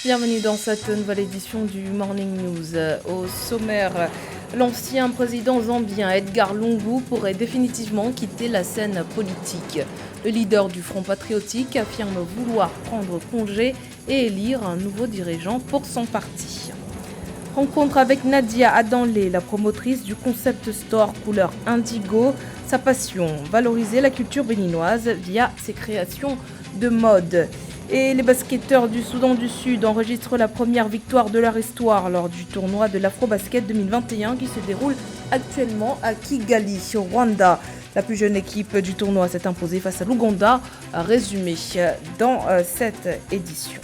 Bienvenue dans cette nouvelle édition du Morning News. Au sommaire, l'ancien président zambien Edgar Lungu pourrait définitivement quitter la scène politique. Le leader du Front patriotique affirme vouloir prendre congé et élire un nouveau dirigeant pour son parti. Rencontre avec Nadia Adanlé, la promotrice du concept store couleur indigo. Sa passion, valoriser la culture béninoise via ses créations de mode. Et les basketteurs du Soudan du Sud enregistrent la première victoire de leur histoire lors du tournoi de l'Afro-Basket 2021 qui se déroule actuellement à Kigali, au Rwanda. La plus jeune équipe du tournoi s'est imposée face à l'Ouganda, résumé dans cette édition.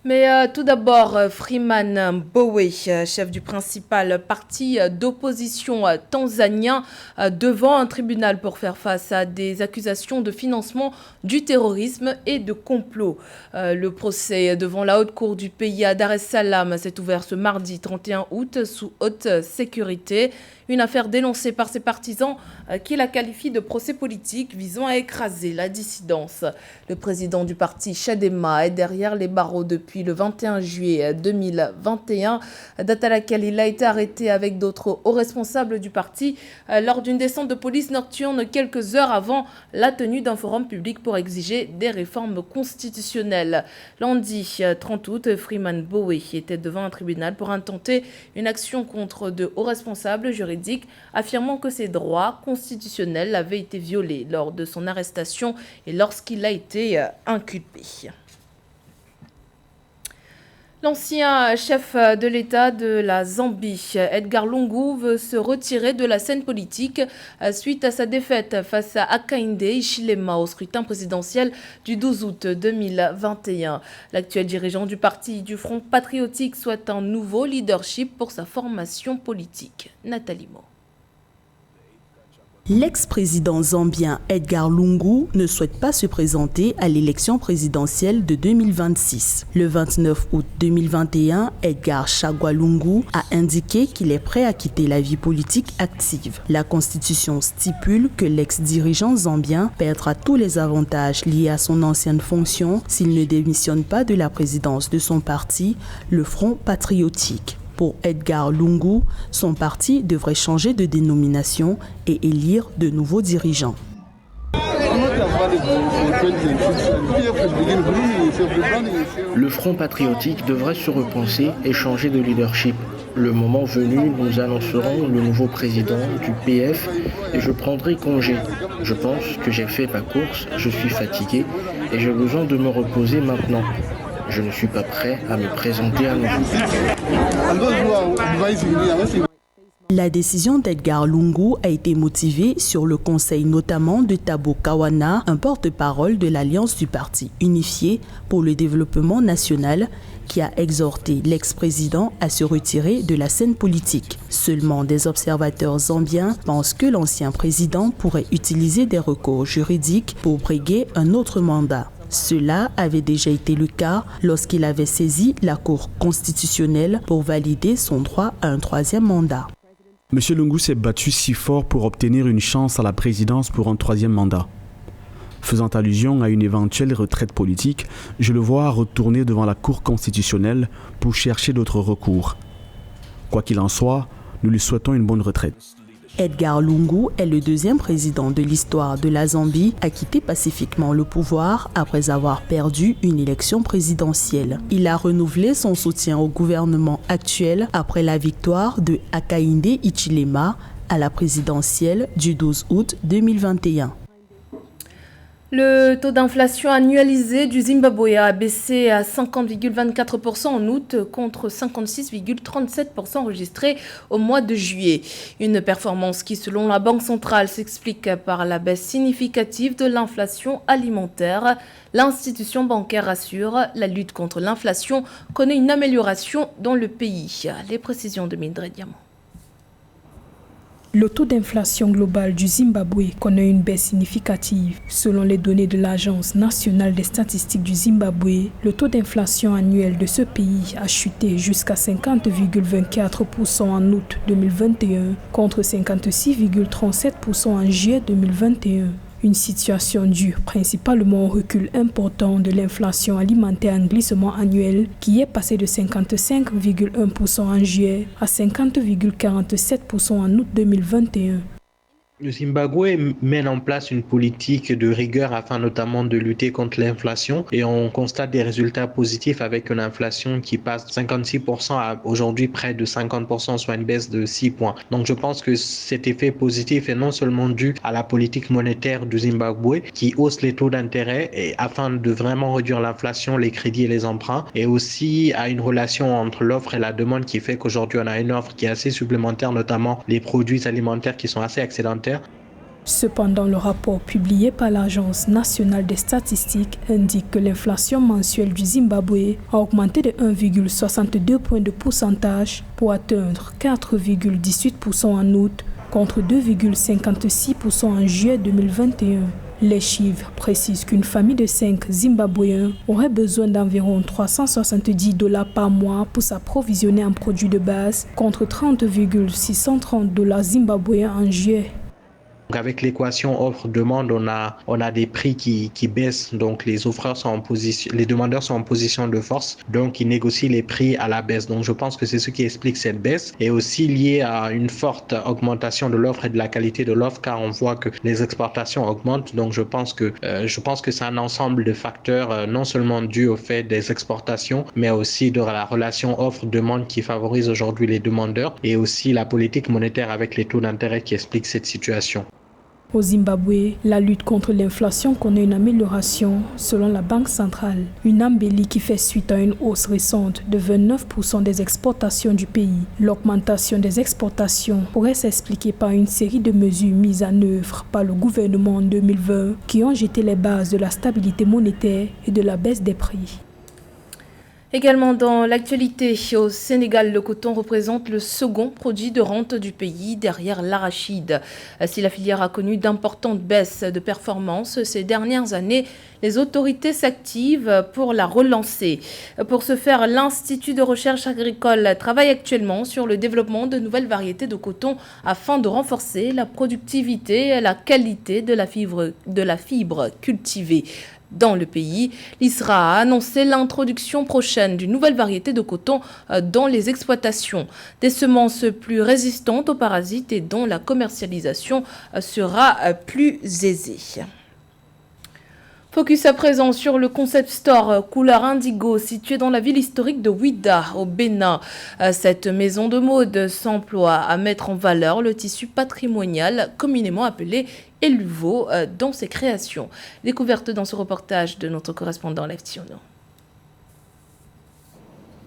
Mais tout d'abord, Freeman Mbowe, chef du principal parti d'opposition tanzanien, devant un tribunal pour faire face à des accusations de financement du terrorisme et de complot. Le procès devant la haute cour du pays à Dar es Salaam s'est ouvert ce mardi 31 août sous haute sécurité. Une affaire dénoncée par ses partisans qui la qualifie de procès politique visant à écraser la dissidence. Le président du parti Chadema est derrière les barreaux depuis le 21 juillet 2021, date à laquelle il a été arrêté avec d'autres hauts responsables du parti lors d'une descente de police nocturne quelques heures avant la tenue d'un forum public pour exiger des réformes constitutionnelles. Lundi 30 août, Freeman Mbowe était devant un tribunal pour intenter une action contre de hauts responsables juridiques affirmant que ses droits constitutionnels avaient été violés lors de son arrestation et lorsqu'il a été inculpé. L'ancien chef de l'État de la Zambie, Edgar Lungu, veut se retirer de la scène politique suite à sa défaite face à Hakainde Hichilema au scrutin présidentiel du 12 août 2021. L'actuel dirigeant du parti du Front patriotique souhaite un nouveau leadership pour sa formation politique. Nathalie Mo. L'ex-président zambien Edgar Lungu ne souhaite pas se présenter à l'élection présidentielle de 2026. Le 29 août 2021, Edgar Chagwa Lungu a indiqué qu'il est prêt à quitter la vie politique active. La Constitution stipule que l'ex-dirigeant zambien perdra tous les avantages liés à son ancienne fonction s'il ne démissionne pas de la présidence de son parti, le Front patriotique. Pour Edgar Lungu, son parti devrait changer de dénomination et élire de nouveaux dirigeants. Le Front patriotique devrait se repenser et changer de leadership. Le moment venu, nous annoncerons le nouveau président du PF et je prendrai congé. Je pense que j'ai fait ma course, je suis fatigué et j'ai besoin de me reposer maintenant. Je ne suis pas prêt à me présenter à nouveau. La décision d'Edgar Lungu a été motivée sur le conseil notamment de Thabo Kawana, un porte-parole de l'Alliance du Parti unifié pour le développement national, qui a exhorté l'ex-président à se retirer de la scène politique. Seulement des observateurs zambiens pensent que l'ancien président pourrait utiliser des recours juridiques pour briguer un autre mandat. Cela avait déjà été le cas lorsqu'il avait saisi la Cour constitutionnelle pour valider son droit à un troisième mandat. M. Lungu s'est battu si fort pour obtenir une chance à la présidence pour un troisième mandat. Faisant allusion à une éventuelle retraite politique, je le vois retourner devant la Cour constitutionnelle pour chercher d'autres recours. Quoi qu'il en soit, nous lui souhaitons une bonne retraite. Edgar Lungu est le deuxième président de l'histoire de la Zambie à quitter pacifiquement le pouvoir après avoir perdu une élection présidentielle. Il a renouvelé son soutien au gouvernement actuel après la victoire de Hakainde Hichilema à la présidentielle du 12 août 2021. Le taux d'inflation annualisé du Zimbabwe a baissé à 50,24% en août contre 56,37% enregistré au mois de juillet. Une performance qui, selon la Banque centrale, s'explique par la baisse significative de l'inflation alimentaire. L'institution bancaire assure la lutte contre l'inflation connaît une amélioration dans le pays. Les précisions de Mildred Diamant. Le taux d'inflation global du Zimbabwe connaît une baisse significative. Selon les données de l'Agence nationale des statistiques du Zimbabwe, le taux d'inflation annuel de ce pays a chuté jusqu'à 50,24% en août 2021 contre 56,37% en juillet 2021. Une situation due principalement au recul important de l'inflation alimentaire en glissement annuel qui est passé de 55,1% en juillet à 50,47% en août 2021. Le Zimbabwe mène en place une politique de rigueur afin notamment de lutter contre l'inflation et on constate des résultats positifs avec une inflation qui passe de 56% à aujourd'hui près de 50%, soit une baisse de 6 points. Donc je pense que cet effet positif est non seulement dû à la politique monétaire du Zimbabwe qui hausse les taux d'intérêt et afin de vraiment réduire l'inflation, les crédits et les emprunts, et aussi à une relation entre l'offre et la demande qui fait qu'aujourd'hui on a une offre qui est assez supplémentaire, notamment les produits alimentaires qui sont assez excédentaires. Cependant, le rapport publié par l'Agence nationale des statistiques indique que l'inflation mensuelle du Zimbabwe a augmenté de 1,62 points de pourcentage pour atteindre 4,18% en août contre 2,56% en juillet 2021. Les chiffres précisent qu'une famille de 5 Zimbabwéens aurait besoin d'environ $370 par mois pour s'approvisionner en produits de base contre $30,630 zimbabwéens en juillet. Avec l'équation offre-demande, on a des prix qui baissent, donc les offreurs sont en position, les demandeurs sont en position de force, donc ils négocient les prix à la baisse. Donc je pense que c'est ce qui explique cette baisse et aussi lié à une forte augmentation de l'offre et de la qualité de l'offre, car on voit que les exportations augmentent. Donc je pense que c'est un ensemble de facteurs non seulement dû au fait des exportations, mais aussi de la relation offre-demande qui favorise aujourd'hui les demandeurs et aussi la politique monétaire avec les taux d'intérêt qui explique cette situation. Au Zimbabwe, la lutte contre l'inflation connaît une amélioration selon la Banque centrale. Une embellie qui fait suite à une hausse récente de 29% des exportations du pays. L'augmentation des exportations pourrait s'expliquer par une série de mesures mises en œuvre par le gouvernement en 2020 qui ont jeté les bases de la stabilité monétaire et de la baisse des prix. Également dans l'actualité, au Sénégal, le coton représente le second produit de rente du pays derrière l'arachide. Si la filière a connu d'importantes baisses de performance ces dernières années, les autorités s'activent pour la relancer. Pour ce faire, l'Institut de recherche agricole travaille actuellement sur le développement de nouvelles variétés de coton afin de renforcer la productivité et la qualité de la fibre cultivée. Dans le pays, l'ISRA a annoncé l'introduction prochaine d'une nouvelle variété de coton dans les exploitations. Des semences plus résistantes aux parasites et dont la commercialisation sera plus aisée. Focus à présent sur le concept store couleur indigo situé dans la ville historique de Ouidah au Bénin. Cette maison de mode s'emploie à mettre en valeur le tissu patrimonial communément appelé Eluvo dans ses créations. Découverte dans ce reportage de notre correspondant Lev Tiono.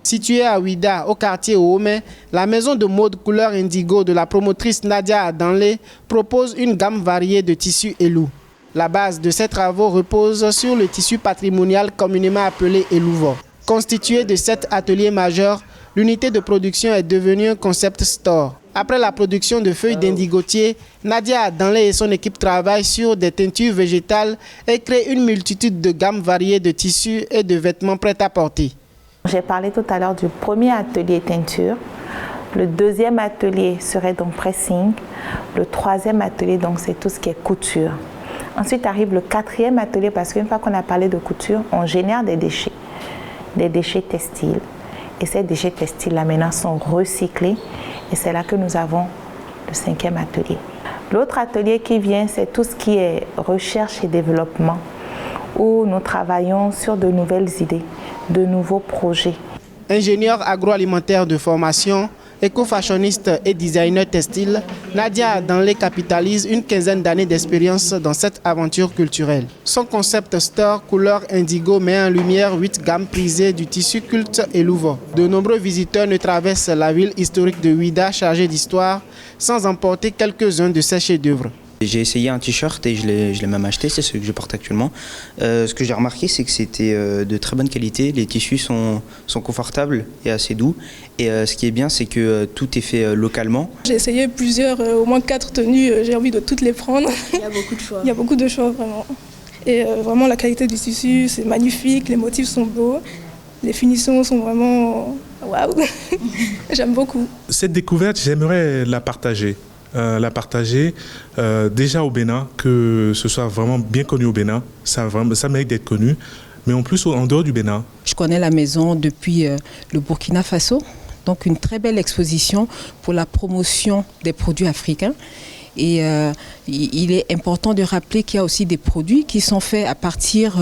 Située à Ouidah, au quartier Ouomé, la maison de mode couleur indigo de la promotrice Nadia Adanlé propose une gamme variée de tissus Elou. La base de ces travaux repose sur le tissu patrimonial communément appelé Eluvo. Constitué de 7 ateliers majeurs, l'unité de production est devenue un concept store. Après la production de feuilles d'indigotier, Nadia Adanlé et son équipe travaillent sur des teintures végétales et créent une multitude de gammes variées de tissus et de vêtements prêts à porter. J'ai parlé tout à l'heure du premier atelier teinture. Le deuxième atelier serait donc pressing. Le troisième atelier, donc, c'est tout ce qui est couture. Ensuite arrive le quatrième atelier parce qu'une fois qu'on a parlé de couture, on génère des déchets textiles. Et ces déchets textiles-là maintenant sont recyclés et c'est là que nous avons le cinquième atelier. L'autre atelier qui vient, c'est tout ce qui est recherche et développement où nous travaillons sur de nouvelles idées, de nouveaux projets. Ingénieure agroalimentaire de formation, éco-fashioniste et designer textile, Nadia Adanlé capitalise une quinzaine d'années d'expérience dans cette aventure culturelle. Son concept store couleur indigo met en lumière 8 gammes prisées du tissu culte Eluvo. De nombreux visiteurs ne traversent la ville historique de Ouidah chargée d'histoire sans emporter quelques-uns de ses chefs-d'œuvre. J'ai essayé un t-shirt et je l'ai même acheté, c'est ce que je porte actuellement. Ce que j'ai remarqué, c'est que c'était de très bonne qualité. Les tissus sont confortables et assez doux. Et ce qui est bien, c'est que tout est fait localement. J'ai essayé plusieurs, au moins 4 tenues, j'ai envie de toutes les prendre. Il y a beaucoup de choix. Il y a beaucoup de choix, vraiment. Et vraiment, la qualité du tissu, c'est magnifique, les motifs sont beaux, les finitions sont vraiment waouh. J'aime beaucoup. Cette découverte, j'aimerais la partager la partager déjà au Bénin, que ce soit vraiment bien connu au Bénin. Ça mérite d'être connu, mais en plus en dehors du Bénin. Je connais la maison depuis le Burkina Faso, donc une très belle exposition pour la promotion des produits africains. Et il est important de rappeler qu'il y a aussi des produits qui sont faits à partir,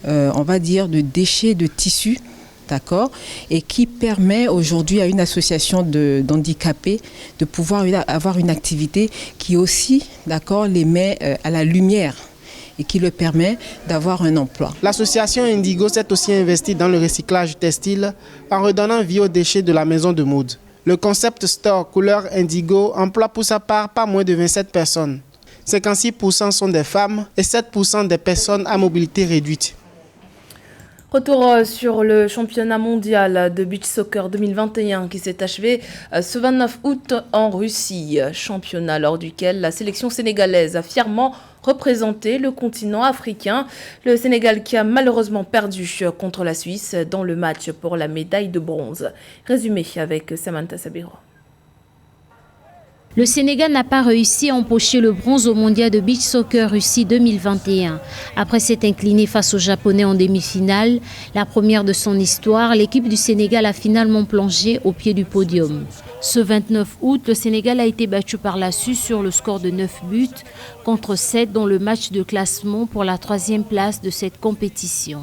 on va dire, de déchets de tissus, d'accord, et qui permet aujourd'hui à une association d'handicapés de pouvoir avoir une activité qui aussi, d'accord, les met à la lumière et qui le permet d'avoir un emploi. L'association Indigo s'est aussi investie dans le recyclage textile en redonnant vie aux déchets de la maison de mode. Le concept store couleur Indigo emploie pour sa part pas moins de 27 personnes. 56% sont des femmes et 7% des personnes à mobilité réduite. Retour sur le championnat mondial de beach soccer 2021 qui s'est achevé ce 29 août en Russie. Championnat lors duquel la sélection sénégalaise a fièrement représenté le continent africain. Le Sénégal qui a malheureusement perdu contre la Suisse dans le match pour la médaille de bronze. Résumé avec Samantha Sabiro. Le Sénégal n'a pas réussi à empocher le bronze au mondial de beach soccer Russie 2021. Après s'être incliné face aux Japonais en demi-finale, la première de son histoire, l'équipe du Sénégal a finalement plongé au pied du podium. Ce 29 août, le Sénégal a été battu par la Suisse sur le score de 9 buts contre 7 dans le match de classement pour la 3e place de cette compétition.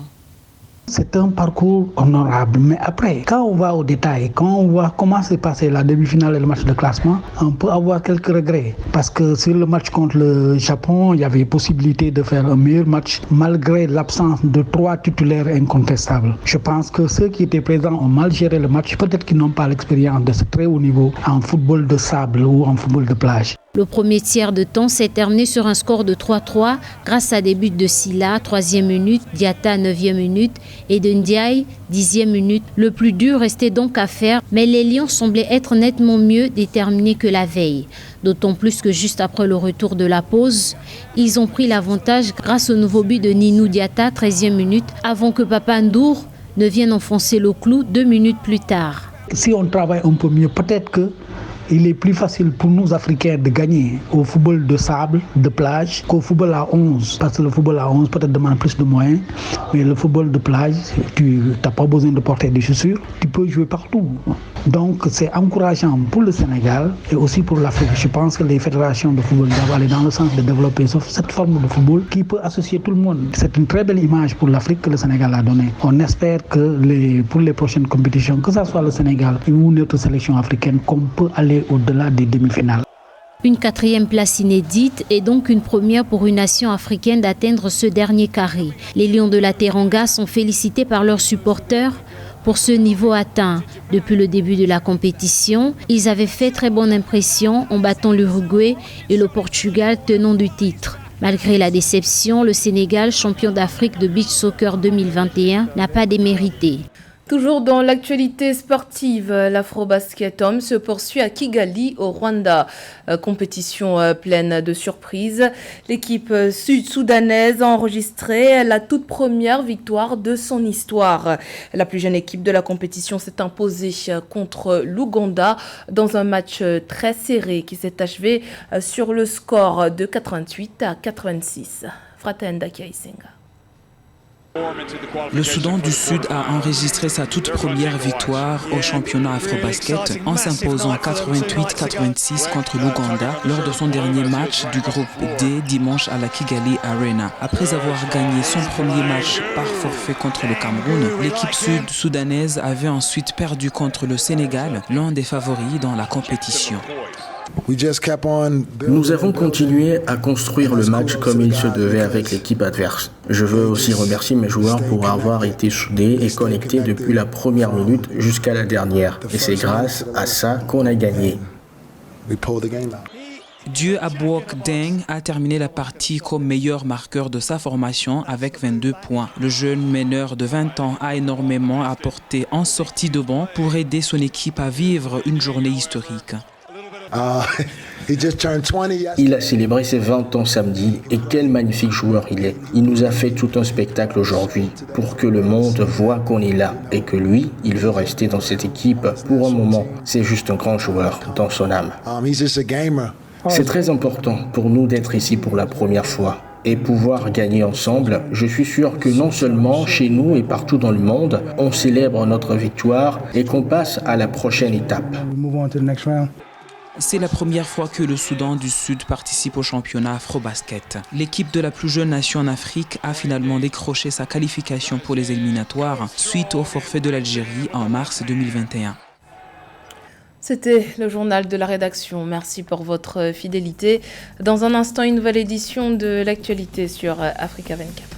C'est un parcours honorable, mais après, quand on va au détail, quand on voit comment s'est passé la demi-finale et le match de classement, on peut avoir quelques regrets. Parce que sur le match contre le Japon, il y avait possibilité de faire un meilleur match, malgré l'absence de 3 titulaires incontestables. Je pense que ceux qui étaient présents ont mal géré le match, peut-être qu'ils n'ont pas l'expérience de ce très haut niveau en football de sable ou en football de plage. Le premier tiers de temps s'est terminé sur un score de 3-3 grâce à des buts de Silla, 3e minute, Diatta, 9e minute et de Ndiaye, 10e minute. Le plus dur restait donc à faire, mais les Lions semblaient être nettement mieux déterminés que la veille. D'autant plus que juste après le retour de la pause, ils ont pris l'avantage grâce au nouveau but de Ninou Diatta, 13e minute, avant que Papa Ndour ne vienne enfoncer le clou 2 minutes plus tard. Si on travaille un peu mieux, peut-être que il est plus facile pour nous Africains de gagner au football de sable, de plage, qu'au football à 11. Parce que le football à 11 peut-être demande plus de moyens. Mais le football de plage, tu n'as pas besoin de porter des chaussures. Tu peux jouer partout. Donc c'est encourageant pour le Sénégal et aussi pour l'Afrique. Je pense que les fédérations de football doivent aller dans le sens de développer cette forme de football qui peut associer tout le monde. C'est une très belle image pour l'Afrique que le Sénégal a donnée. On espère que pour les prochaines compétitions, que ce soit le Sénégal ou une autre sélection africaine, qu'on peut aller au-delà des demi-finales. Une 4e place inédite est donc une première pour une nation africaine d'atteindre ce dernier carré. Les Lions de la Teranga sont félicités par leurs supporters pour ce niveau atteint. Depuis le début de la compétition, ils avaient fait très bonne impression en battant l'Uruguay et le Portugal tenant du titre. Malgré la déception, le Sénégal, champion d'Afrique de beach soccer 2021, n'a pas démérité. Toujours dans l'actualité sportive, l'Afrobasket Homme se poursuit à Kigali, au Rwanda. Compétition pleine de surprises. L'équipe sud-soudanaise a enregistré la toute première victoire de son histoire. La plus jeune équipe de la compétition s'est imposée contre l'Ouganda dans un match très serré qui s'est achevé sur le score de 88-86. Fratenda Kiaisenga. Le Soudan du Sud a enregistré sa toute première victoire au championnat Afrobasket en s'imposant 88-86 contre l'Ouganda lors de son dernier match du groupe D dimanche à la Kigali Arena. Après avoir gagné son premier match par forfait contre le Cameroun, l'équipe sud-soudanaise avait ensuite perdu contre le Sénégal, l'un des favoris dans la compétition. Nous avons continué à construire le match comme il se devait avec l'équipe adverse. Je veux aussi remercier mes joueurs pour avoir été soudés et connectés depuis la première minute jusqu'à la dernière. Et c'est grâce à ça qu'on a gagné. Dieu Abouok Deng a terminé la partie comme meilleur marqueur de sa formation avec 22 points. Le jeune meneur de 20 ans a énormément apporté en sortie de banc pour aider son équipe à vivre une journée historique. Il a célébré ses 20 ans samedi et quel magnifique joueur il est. Il nous a fait tout un spectacle aujourd'hui pour que le monde voit qu'on est là et que lui, il veut rester dans cette équipe pour un moment. C'est juste un grand joueur dans son âme. C'est très important pour nous d'être ici pour la première fois et pouvoir gagner ensemble. Je suis sûr que non seulement chez nous et partout dans le monde, on célèbre notre victoire et qu'on passe à la prochaine étape. C'est la première fois que le Soudan du Sud participe au championnat Afrobasket. L'équipe de la plus jeune nation en Afrique a finalement décroché sa qualification pour les éliminatoires suite au forfait de l'Algérie en mars 2021. C'était le journal de la rédaction. Merci pour votre fidélité. Dans un instant, une nouvelle édition de l'actualité sur Africa 24.